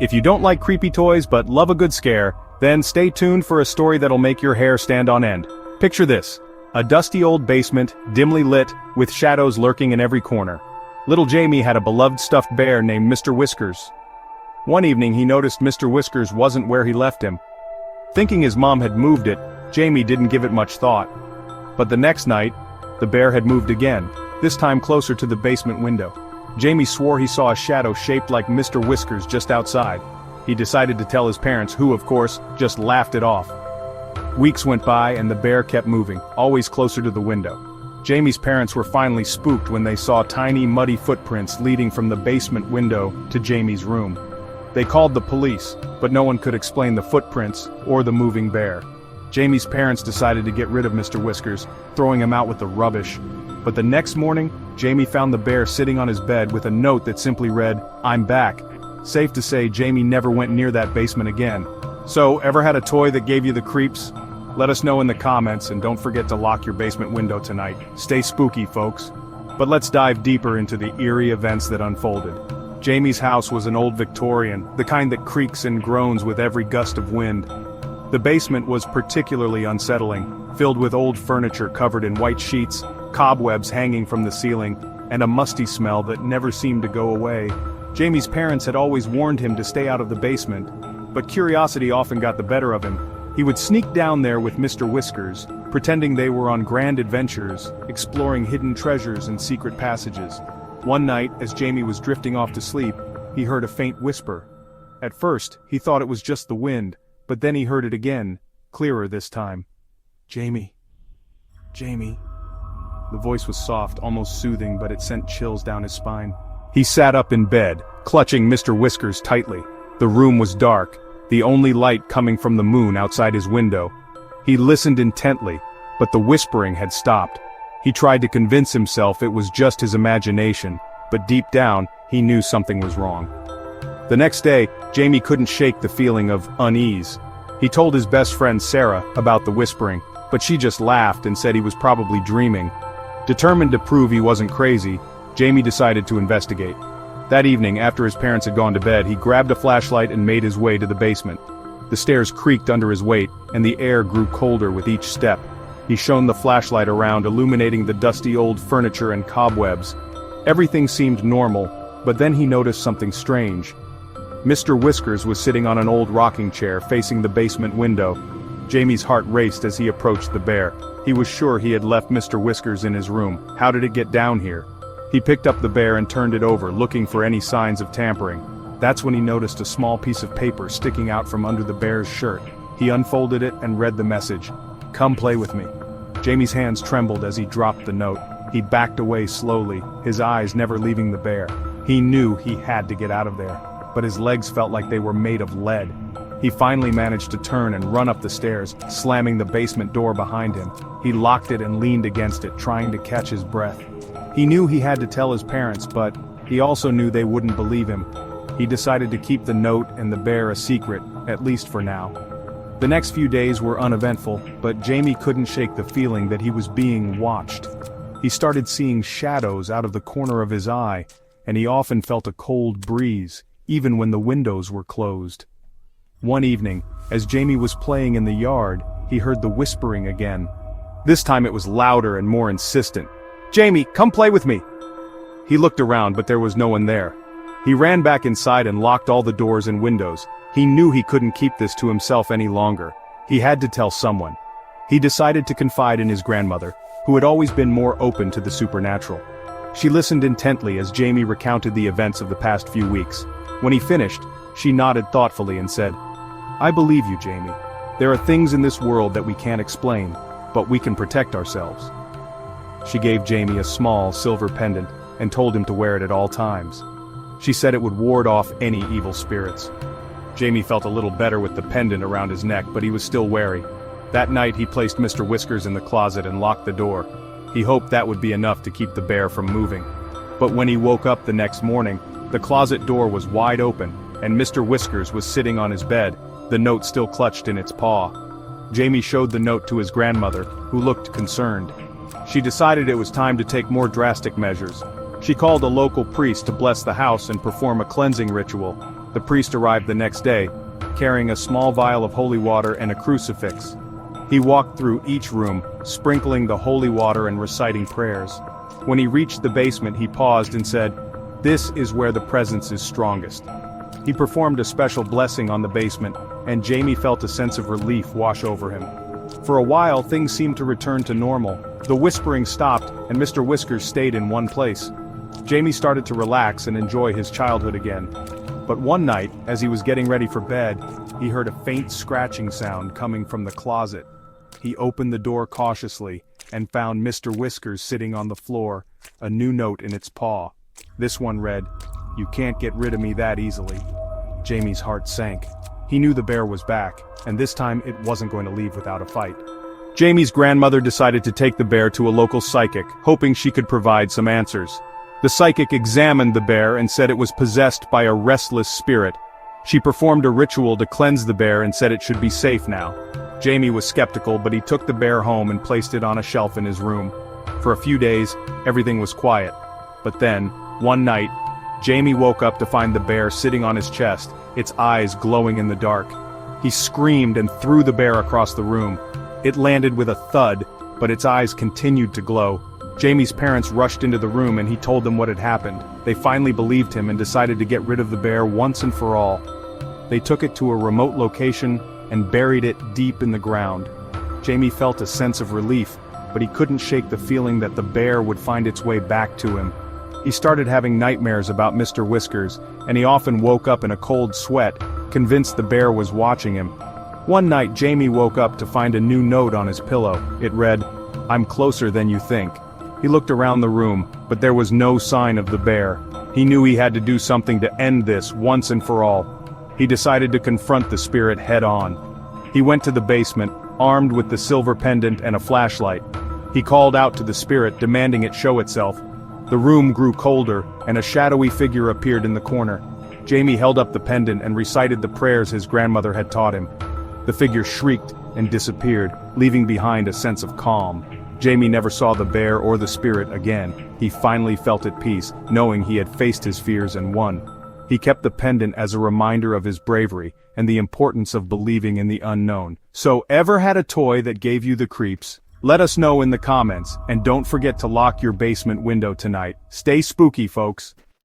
If you don't like creepy toys but love a good scare, then stay tuned for a story that'll make your hair stand on end. Picture this: a dusty old basement, dimly lit, with shadows lurking in every corner. Little Jamie had a beloved stuffed bear named Mr. Whiskers. One evening he noticed Mr. Whiskers wasn't where he left him. Thinking his mom had moved it, Jamie didn't give it much thought. But the next night, the bear had moved again, this time closer to the basement window. Jamie swore he saw a shadow shaped like Mr. Whiskers just outside. He decided to tell his parents, who, of course, just laughed it off. Weeks went by and the bear kept moving, always closer to the window. Jamie's parents were finally spooked when they saw tiny muddy footprints leading from the basement window to Jamie's room. They called the police, but no one could explain the footprints or the moving bear. Jamie's parents decided to get rid of Mr. Whiskers, throwing him out with the rubbish. But the next morning, Jamie found the bear sitting on his bed with a note that simply read, "I'm back." Safe to say Jamie never went near that basement again. So, ever had a toy that gave you the creeps? Let us know in the comments, and don't forget to lock your basement window tonight. Stay spooky, folks. But let's dive deeper into the eerie events that unfolded. Jamie's house was an old Victorian, the kind that creaks and groans with every gust of wind. The basement was particularly unsettling, filled with old furniture covered in white sheets, cobwebs hanging from the ceiling, and a musty smell that never seemed to go away. Jamie's parents had always warned him to stay out of the basement, but curiosity often got the better of him. He would sneak down there with Mr. Whiskers, pretending they were on grand adventures, exploring hidden treasures and secret passages. One night, as Jamie was drifting off to sleep, he heard a faint whisper. At first, he thought it was just the wind, but then he heard it again, clearer this time. "Jamie. Jamie." The voice was soft, almost soothing, but it sent chills down his spine. He sat up in bed, clutching Mr. Whiskers tightly. The room was dark, the only light coming from the moon outside his window. He listened intently, but the whispering had stopped. He tried to convince himself it was just his imagination, but deep down, he knew something was wrong. The next day, Jamie couldn't shake the feeling of unease. He told his best friend Sarah about the whispering, but she just laughed and said he was probably dreaming. Determined to prove he wasn't crazy, Jamie decided to investigate. That evening, after his parents had gone to bed, he grabbed a flashlight and made his way to the basement. The stairs creaked under his weight, and the air grew colder with each step. He shone the flashlight around, illuminating the dusty old furniture and cobwebs. Everything seemed normal, but then he noticed something strange. Mr. Whiskers was sitting on an old rocking chair facing the basement window. Jamie's heart raced as he approached the bear. He was sure he had left Mr. Whiskers in his room. How did it get down here? He picked up the bear and turned it over, looking for any signs of tampering. That's when he noticed a small piece of paper sticking out from under the bear's shirt. He unfolded it and read the message. "Come play with me." Jamie's hands trembled as he dropped the note. He backed away slowly, his eyes never leaving the bear. He knew he had to get out of there, but his legs felt like they were made of lead. He finally managed to turn and run up the stairs, slamming the basement door behind him. He locked it and leaned against it, trying to catch his breath. He knew he had to tell his parents, but he also knew they wouldn't believe him. He decided to keep the note and the bear a secret, at least for now. The next few days were uneventful, but Jamie couldn't shake the feeling that he was being watched. He started seeing shadows out of the corner of his eye, and he often felt a cold breeze, even when the windows were closed. One evening, as Jamie was playing in the yard, he heard the whispering again. This time it was louder and more insistent. "Jamie, come play with me!" He looked around, but there was no one there. He ran back inside and locked all the doors and windows. He knew he couldn't keep this to himself any longer. He had to tell someone. He decided to confide in his grandmother, who had always been more open to the supernatural. She listened intently as Jamie recounted the events of the past few weeks. When he finished, she nodded thoughtfully and said, "I believe you, Jamie. There are things in this world that we can't explain, but we can protect ourselves." She gave Jamie a small silver pendant and told him to wear it at all times. She said it would ward off any evil spirits. Jamie felt a little better with the pendant around his neck, but he was still wary. That night he placed Mr. Whiskers in the closet and locked the door. He hoped that would be enough to keep the bear from moving. But when he woke up the next morning, the closet door was wide open, and Mr. Whiskers was sitting on his bed, the note still clutched in its paw. Jamie showed the note to his grandmother, who looked concerned. She decided it was time to take more drastic measures. She called a local priest to bless the house and perform a cleansing ritual. The priest arrived the next day, carrying a small vial of holy water and a crucifix. He walked through each room, sprinkling the holy water and reciting prayers. When he reached the basement, he paused and said, "This is where the presence is strongest." He performed a special blessing on the basement, and Jamie felt a sense of relief wash over him. For a while, things seemed to return to normal. The whispering stopped, and Mr. Whiskers stayed in one place. Jamie started to relax and enjoy his childhood again. But one night, as he was getting ready for bed, he heard a faint scratching sound coming from the closet. He opened the door cautiously, and found Mr. Whiskers sitting on the floor, a new note in its paw. This one read, "You can't get rid of me that easily." Jamie's heart sank. He knew the bear was back, and this time it wasn't going to leave without a fight. Jamie's grandmother decided to take the bear to a local psychic, hoping she could provide some answers. The psychic examined the bear and said it was possessed by a restless spirit. She performed a ritual to cleanse the bear and said it should be safe now. Jamie was skeptical, but he took the bear home and placed it on a shelf in his room. For a few days, everything was quiet. But then, one night, Jamie woke up to find the bear sitting on his chest, its eyes glowing in the dark. He screamed and threw the bear across the room. It landed with a thud, but its eyes continued to glow. Jamie's parents rushed into the room and he told them what had happened. They finally believed him and decided to get rid of the bear once and for all. They took it to a remote location and buried it deep in the ground. Jamie felt a sense of relief, but he couldn't shake the feeling that the bear would find its way back to him. He started having nightmares about Mr. Whiskers, and he often woke up in a cold sweat, convinced the bear was watching him. One night Jamie woke up to find a new note on his pillow. It read, "I'm closer than you think." He looked around the room, but there was no sign of the bear. He knew he had to do something to end this once and for all. He decided to confront the spirit head-on. He went to the basement, armed with the silver pendant and a flashlight. He called out to the spirit, demanding it show itself. The room grew colder, and a shadowy figure appeared in the corner. Jamie held up the pendant and recited the prayers his grandmother had taught him. The figure shrieked and disappeared, leaving behind a sense of calm. Jamie never saw the bear or the spirit again. He finally felt at peace, knowing he had faced his fears and won. He kept the pendant as a reminder of his bravery, and the importance of believing in the unknown. So, ever had a toy that gave you the creeps? Let us know in the comments, and don't forget to lock your basement window tonight. Stay spooky, folks.